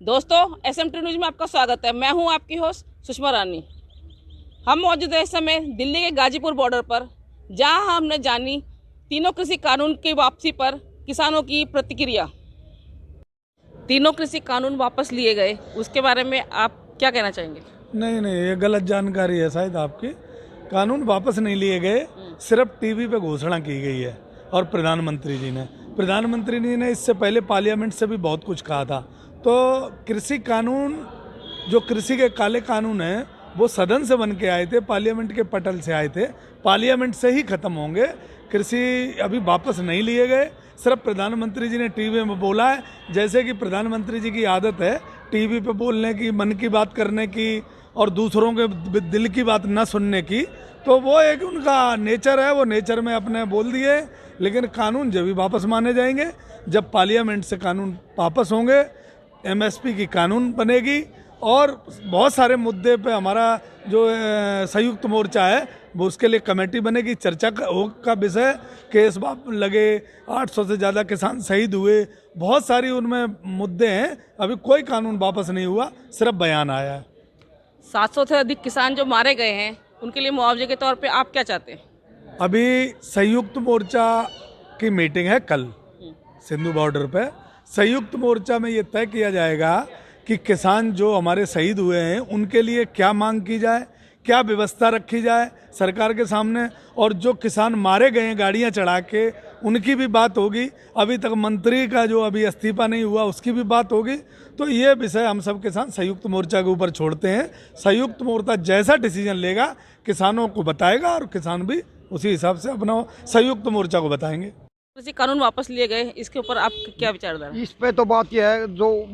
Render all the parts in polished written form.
दोस्तों, SMT news में आपका स्वागत है। मैं हूं आपकी होस्ट सुषमा रानी। हम मौजूद हैं इस समय दिल्ली के गाजीपुर बॉर्डर पर, जहां हमने जानी तीनों कृषि कानून की वापसी पर किसानों की प्रतिक्रिया। तीनों कृषि कानून वापस लिए गए, उसके बारे में आप क्या कहना चाहेंगे? नहीं, ये गलत जानकारी है शायद आपकी। कानून वापस नहीं लिए गए, सिर्फ टीवी पे घोषणा की गई है। और प्रधानमंत्री जी ने इससे पहले पार्लियामेंट से भी बहुत कुछ कहा था। तो कृषि कानून, जो कृषि के काले कानून हैं, वो सदन से बन के आए थे, पार्लियामेंट के पटल से आए थे, पार्लियामेंट से ही खत्म होंगे। कृषि अभी वापस नहीं लिए गए, सिर्फ प्रधानमंत्री जी ने टीवी में बोला है। जैसे कि प्रधानमंत्री जी की आदत है टीवी पे बोलने की, मन की बात करने की और दूसरों के दिल की बात न सुनने की, तो वो एक उनका नेचर है, वो नेचर में अपने बोल दिए। लेकिन कानून जब भी वापस माने जाएंगे जब पार्लियामेंट से कानून वापस होंगे, MSP की कानून बनेगी और बहुत सारे मुद्दे पे हमारा जो संयुक्त मोर्चा है वो उसके लिए कमेटी बनेगी। चर्चा का विषय, केस लगे, 800 से ज़्यादा किसान शहीद हुए, बहुत सारी उनमें मुद्दे हैं। अभी कोई कानून वापस नहीं हुआ, सिर्फ बयान आया है। 700 से अधिक किसान जो मारे गए हैं, उनके लिए मुआवजे के तौर पे आप क्या चाहते हैं? अभी संयुक्त मोर्चा की मीटिंग है कल सिंधु बॉर्डर पे। संयुक्त मोर्चा में ये तय किया जाएगा कि किसान जो हमारे शहीद हुए हैं उनके लिए क्या मांग की जाए, क्या व्यवस्था रखी जाए सरकार के सामने, और जो किसान मारे गए हैं गाड़ियां चढ़ा के, उनकी भी बात होगी। अभी तक मंत्री का जो अभी इस्तीफा नहीं हुआ उसकी भी बात होगी। तो ये विषय हम सब किसान संयुक्त मोर्चा के ऊपर छोड़ते हैं। संयुक्त मोर्चा जैसा डिसीजन लेगा किसानों को बताएगा और किसान भी उसी हिसाब से अपना संयुक्त मोर्चा को बताएंगे। कृषि कानून वापस लिए गए, इसके ऊपर आप क्या विचारधारा? इस पे तो बात यह है, जो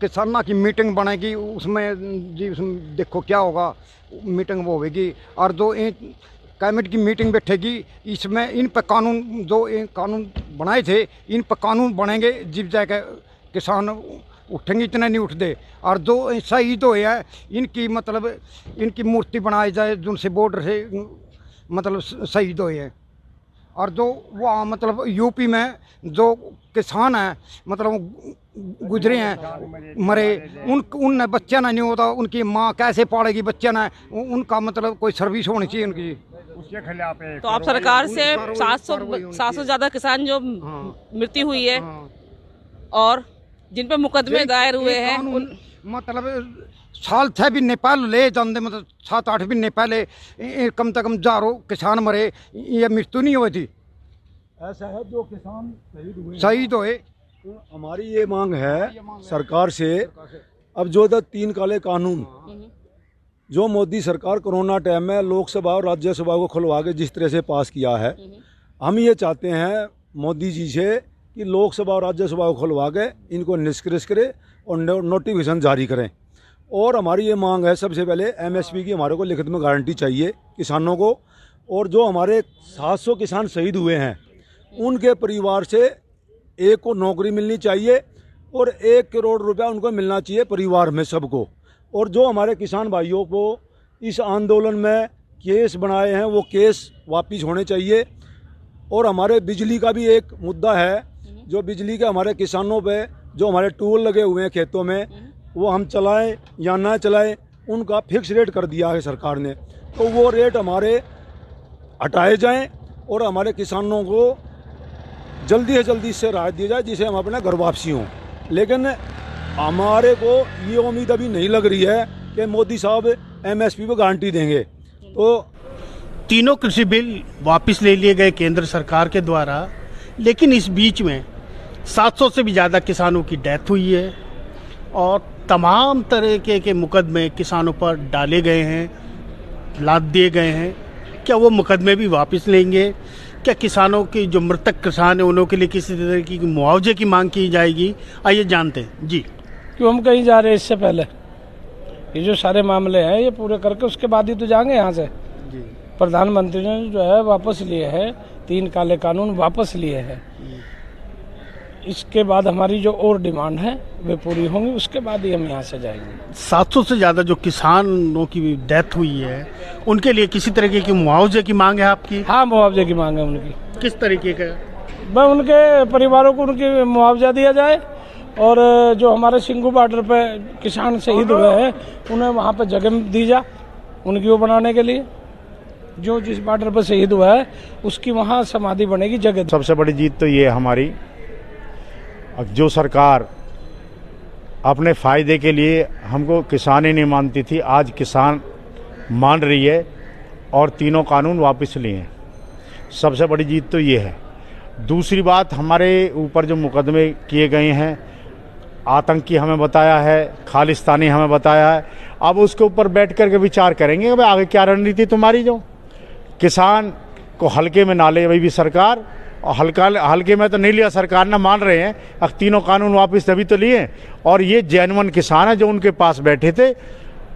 किसानों की मीटिंग बनेगी उसमें जी, उसमें देखो क्या होगा, मीटिंग वो होगी। और जो कैबिनेट की मीटिंग बैठेगी, इसमें इन पर कानून, जो कानून बनाए थे, इन पर कानून बनेंगे। जब जाकर किसान उठेंगे, इतने नहीं उठते। और जो शहीद हुए हैं इनकी मतलब इनकी मूर्ति बनाई जाए, जिनसे बॉर्डर से मतलब शहीद हुए हैं। और जो वहाँ मतलब यूपी में जो किसान हैं मतलब गुजरे हैं, मरे, उन बच्चे ना नहीं होता, उनकी माँ कैसे पालेगी बच्चे ना, उनका मतलब कोई सर्विस होनी चाहिए उनकी, उसके खिलाफ है। तो आप सरकार से 700 ज़्यादा किसान जो मृत्यु हुई है और जिन पर मुकदमे दायर हुए हैं, मतलब साल 6 महीने पहले ले जाते, मतलब 7-8 महीने पहले कम से कम 1000 किसान मरे, ये मृत्यु नहीं हुई थी। ऐसा है, जो किसान शहीद हुए। तो हमारी ये मांग है सरकार से, अब जो 3 काले कानून जो मोदी सरकार कोरोना टाइम में लोकसभा और राज्यसभा को खुलवा के जिस तरह से पास किया है, हम ये चाहते हैं मोदी जी से कि लोकसभा और राज्यसभा को खुलवा के इनको निष्क्रिय करें और नोटिफिकेशन जारी करें। और हमारी ये मांग है, सबसे पहले MSP की हमारे को लिखित में गारंटी चाहिए किसानों को। और जो हमारे 700 किसान शहीद हुए हैं उनके परिवार से एक को नौकरी मिलनी चाहिए और 1 करोड़ रुपया उनको मिलना चाहिए परिवार में सबको। और जो हमारे किसान भाइयों को इस आंदोलन में केस बनाए हैं वो केस वापस होने चाहिए। और हमारे बिजली का भी एक मुद्दा है, जो बिजली के हमारे किसानों पे जो हमारे टूल लगे हुए हैं खेतों में, वो हम चलाएं या ना चलाएं, उनका फिक्स रेट कर दिया है सरकार ने। तो वो रेट हमारे हटाए जाएं और हमारे किसानों को जल्दी से जल्दी इससे राहत दी जाए, जिसे हम अपने घर वापसी हों। लेकिन हमारे को ये उम्मीद अभी नहीं लग रही है कि मोदी साहब MSP पे गारंटी देंगे। तो तीनों कृषि बिल वापस ले लिए गए केंद्र सरकार के द्वारा, लेकिन इस बीच में 700 से भी ज़्यादा किसानों की डेथ हुई है और तमाम तरह के मुकदमे किसानों पर डाले गए हैं, लाद दिए गए हैं। क्या वो मुकदमे भी वापस लेंगे? क्या किसानों की जो मृतक किसान हैं उनके लिए किसी तरह की मुआवजे की मांग की जाएगी? आइए जानते हैं जी। क्यों हम कहीं जा रहे हैं इससे पहले? ये जो सारे मामले हैं ये पूरे करके उसके बाद ही तो जाएंगे यहाँ से। प्रधानमंत्री ने जो है वापस लिए हैं, 3 काले कानून वापस लिए हैं। इसके बाद हमारी जो और डिमांड है वे पूरी होंगी, उसके बाद ही हम यहाँ से जाएंगे। 700 से ज़्यादा जो किसानों की डेथ हुई है उनके लिए किसी तरीके की मुआवजे की मांग है आपकी? हाँ, मुआवजे की मांग है उनकी। किस तरीके का? उनके परिवारों को उनकी मुआवजा दिया जाए और जो हमारे सिंगू बॉर्डर पे किसान शहीद हुए हैं उन्हें वहाँ पे जगह दी जा उनकी वो बनाने के लिए। जो जिस बॉर्डर पर शहीद हुआ है उसकी वहाँ समाधि बनेगी, जगह। सबसे बड़ी जीत तो ये है हमारी, जो सरकार अपने फ़ायदे के लिए हमको किसान ही नहीं मानती थी, आज किसान मान रही है और तीनों कानून वापस लिए हैं। सबसे बड़ी जीत तो ये है। दूसरी बात, हमारे ऊपर जो मुकदमे किए गए हैं, आतंकी हमें बताया है, खालिस्तानी हमें बताया है, अब उसके ऊपर बैठ कर के विचार करेंगे कि भाई आगे क्या रणनीति तुम्हारी, जो किसान को हल्के में ना ले भाई भी सरकार, और हल्के में तो नहीं लिया सरकार ना, मान रहे हैं। अब तीनों कानून वापस तभी तो लिए, और ये जेन्युइन किसान है जो उनके पास बैठे थे,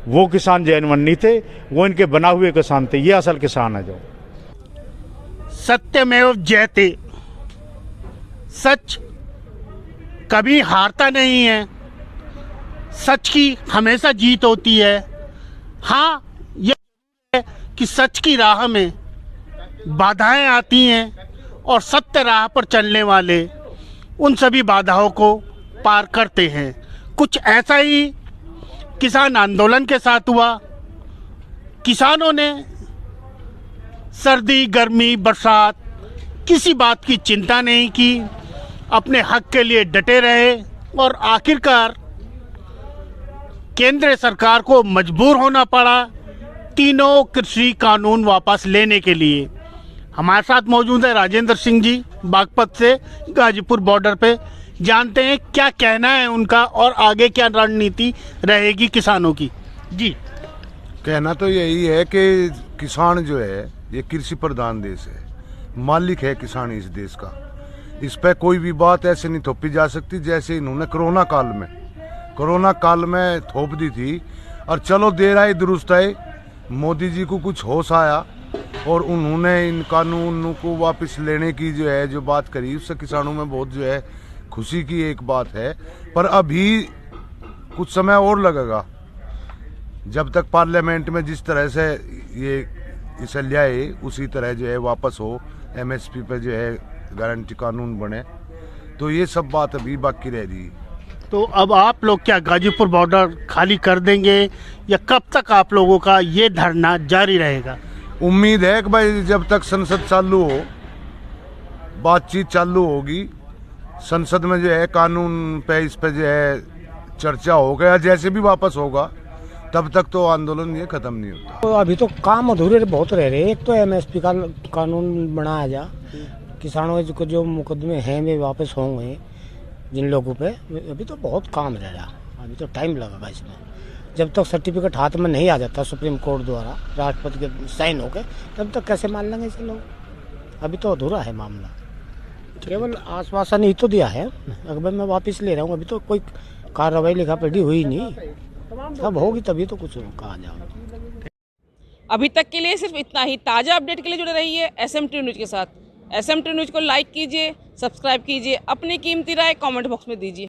वो किसान जेन्युइन नहीं थे, वो इनके बना हुए किसान थे, ये असल किसान है। जो सत्यमेव जयते, सच कभी हारता नहीं है, सच की हमेशा जीत होती है। हाँ, यह है कि सच की राह में बाधाएं आती हैं और सत्य राह पर चलने वाले उन सभी बाधाओं को पार करते हैं। कुछ ऐसा ही किसान आंदोलन के साथ हुआ। किसानों ने सर्दी, गर्मी, बरसात किसी बात की चिंता नहीं की, अपने हक के लिए डटे रहे और आखिरकार केंद्र सरकार को मजबूर होना पड़ा तीनों कृषि कानून वापस लेने के लिए। हमारे साथ मौजूद है राजेंद्र सिंह जी, बागपत से, गाजीपुर बॉर्डर पे। जानते हैं क्या कहना है उनका और आगे क्या रणनीति रहेगी किसानों की। जी, कहना तो यही है कि किसान जो है ये कृषि प्रधान देश है, मालिक है किसान इस देश का। इस पर कोई भी बात ऐसे नहीं थोपी जा सकती जैसे इन्होंने कोरोना काल में थोप दी थी। और चलो देर आए दुरुस्त आए, मोदी जी को कुछ होश आया और उन्होंने इन कानूनों को वापस लेने की जो बात करी, उससे किसानों में बहुत खुशी की एक बात है। पर अभी कुछ समय और लगेगा, जब तक पार्लियामेंट में जिस तरह से ये इसे लाए उसी तरह वापस हो, एमएसपी पे गारंटी कानून बने, तो ये सब बात अभी बाकी रह रही। तो अब आप लोग क्या गाजीपुर बॉर्डर खाली कर देंगे या कब तक आप लोगों का ये धरना जारी रहेगा? उम्मीद है कि भाई जब तक संसद चालू हो, बातचीत चालू होगी, संसद में कानून पे इस पे चर्चा हो गया, जैसे भी वापस होगा, तब तक तो आंदोलन ये खत्म नहीं होता। तो अभी तो काम अधूरे बहुत रह रहे हैं। एक तो एमएसपी का कानून बनाया जा, किसानों को जो मुकदमे हैं वे वापस होंगे जिन लोगों पे, अभी तो बहुत काम रह रहा, अभी तो टाइम लगेगा इसमें। जब तक सर्टिफिकेट हाथ में नहीं आ जाता सुप्रीम कोर्ट द्वारा राष्ट्रपति के साइन होकर, तब तक कैसे मान लेंगे इसे लोग? अभी तो अधूरा है मामला, केवल आश्वासन ही तो दिया है। अगर मैं वापस ले रहा हूँ, अभी तो कोई कार्रवाई लिखा पढ़ी हुई नहीं, सब होगी तभी तो कुछ कहा जाएगा। अभी तक के लिए सिर्फ इतना ही। ताज़ा अपडेट के लिए जुड़े रहिए SMT न्यूज़ के साथ। SMT न्यूज़ को लाइक कीजिए, सब्सक्राइब कीजिए, अपनी कीमती राय कमेंट बॉक्स में दीजिए।